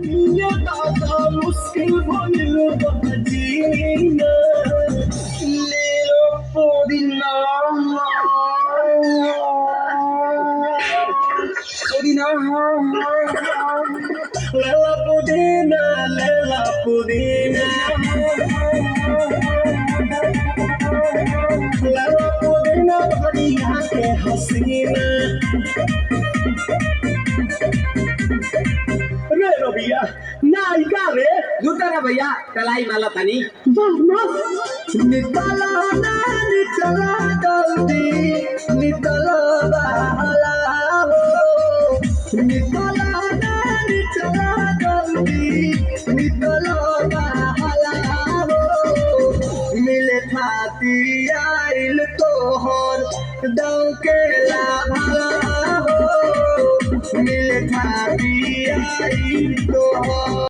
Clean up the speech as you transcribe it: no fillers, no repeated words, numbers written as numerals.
ये दादा मुश्किल भइल बा जीना ले लो पुदीना पुदीना लेला पुदीना लेला पुदीना बढ़िया के हसीना रे रबिया नायिका रे जुटा भैया कलाई माला तनी नितला ना नितला जल्दी नितला बाला हो नितला ना नितला जल्दी नितला बाला हो मिले थाती आइल तोहर दाव के लाभा हो मिले थाती आइल तोहर